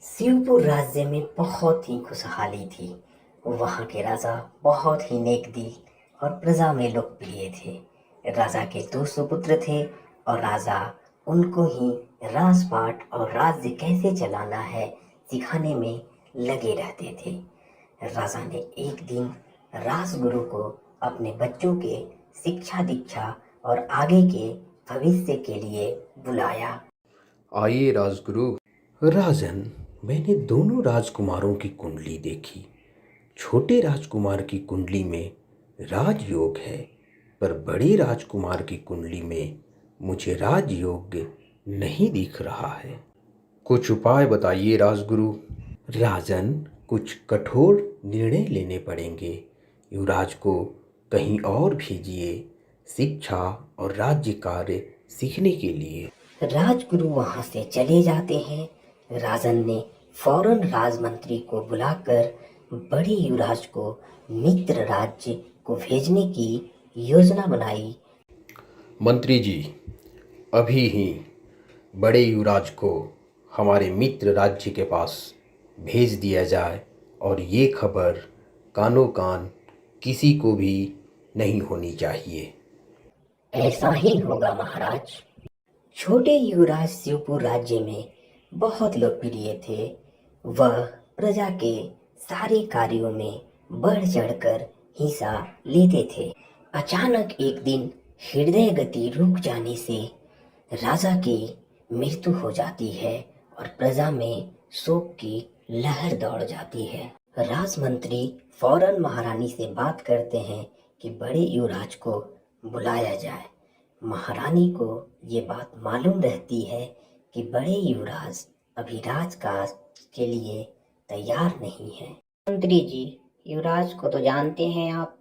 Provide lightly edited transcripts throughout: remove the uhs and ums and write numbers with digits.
शिवपुर राज्य में बहुत ही खुशहाली थी। वहाँ के राजा बहुत ही नेक दिल और प्रजा में लोकप्रिय थे। राजा के दो सुपुत्र थे और राजा उनको ही राजपाट और राज्य कैसे चलाना है सिखाने में लगे रहते थे। राजा ने एक दिन राजगुरु को अपने बच्चों के शिक्षा दीक्षा और आगे के भविष्य के लिए बुलाया। आइए राजगुरु। राजन, मैंने दोनों राजकुमारों की कुंडली देखी। छोटे राजकुमार की कुंडली में राजयोग है, पर बड़े राजकुमार की कुंडली में मुझे राजयोग नहीं दिख रहा है। कुछ उपाय बताइए राजगुरु। राजन, कुछ कठोर निर्णय लेने पड़ेंगे। युवराज को कहीं और भेजिए शिक्षा और राज्य कार्य सीखने के लिए। राजगुरु वहां से चले जाते हैं। राजन ने फौरन राजमंत्री को बुलाकर बड़े युवराज को मित्र राज्य को भेजने की योजना बनाई। मंत्री जी, अभी ही बड़े युवराज को हमारे मित्र राज्य के पास भेज दिया जाए और ये खबर कानो कान किसी को भी नहीं होनी चाहिए। ऐसा ही होगा महाराज। छोटे युवराज शिवपुर राज्य में बहुत लोकप्रिय थे। वह प्रजा के सारे कार्यों में बढ़ चढ़कर हिस्सा लेते थे। अचानक एक दिन हृदय गति रुक जाने से राजा की मृत्यु हो जाती है और प्रजा में शोक की लहर दौड़ जाती है। राजमंत्री फौरन महारानी से बात करते हैं कि बड़े युवराज को बुलाया जाए। महारानी को ये बात मालूम रहती है कि बड़े युवराज अभी राजकाज के लिए तैयार नहीं है। मंत्री जी, युवराज को तो जानते हैं आप,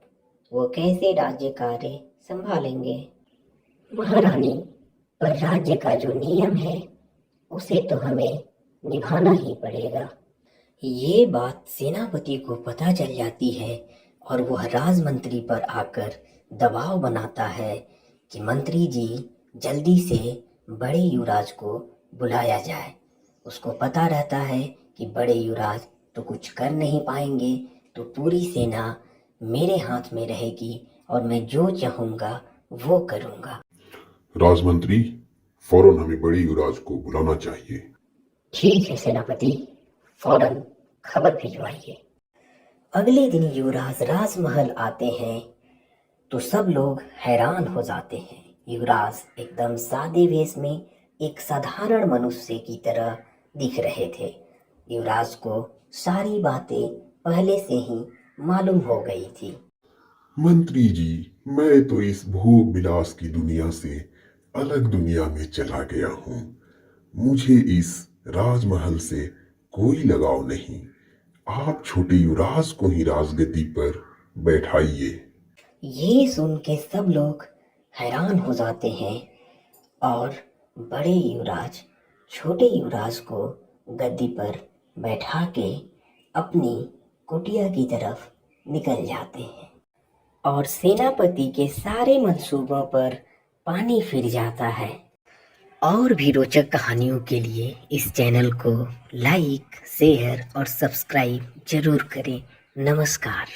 वो कैसे राज्य कार्य संभालेंगे? महारानी, पर राज्य का जो नियम है उसे तो हमें निभाना ही पड़ेगा। ये बात सेनापति को पता चल जाती है और वह राजमंत्री पर आकर दबाव बनाता है कि मंत्री जी जल्दी से बड़े युवराज को बुलाया जाए। उसको पता रहता है कि बड़े युवराज तो कुछ कर नहीं पाएंगे, तो पूरी सेना मेरे हाथ में रहेगी और मैं जो चाहूँगा वो करूँगा। राजमंत्री, फौरन हमें बड़े युवराज को बुलाना चाहिए। ठीक है सेनापति, फौरन खबर भिजवाइए। अगले दिन युवराज राजमहल आते हैं तो सब लोग हैरान हो जाते हैं। युवराज एकदम सादे वेश में एक साधारण मनुष्य की तरह दिख रहे थे। युवराज को सारी बातें पहले से ही मालूम हो गई थी। मंत्री जी, मैं तो इस भोग विलास की दुनिया से अलग दुनिया में चला गया हूँ। मुझे इस राजमहल से कोई लगाव नहीं। आप छोटे युवराज को ही राजगद्दी पर बैठाइए। ये सुन के सब लोग हैरान हो जाते हैं और बड़े युवराज छोटे युवराज को गद्दी पर बैठा के अपनी कुटिया की तरफ निकल जाते हैं और सेनापति के सारे मंसूबों पर पानी फिर जाता है। और भी रोचक कहानियों के लिए इस चैनल को लाइक, शेयर और सब्सक्राइब जरूर करें। नमस्कार।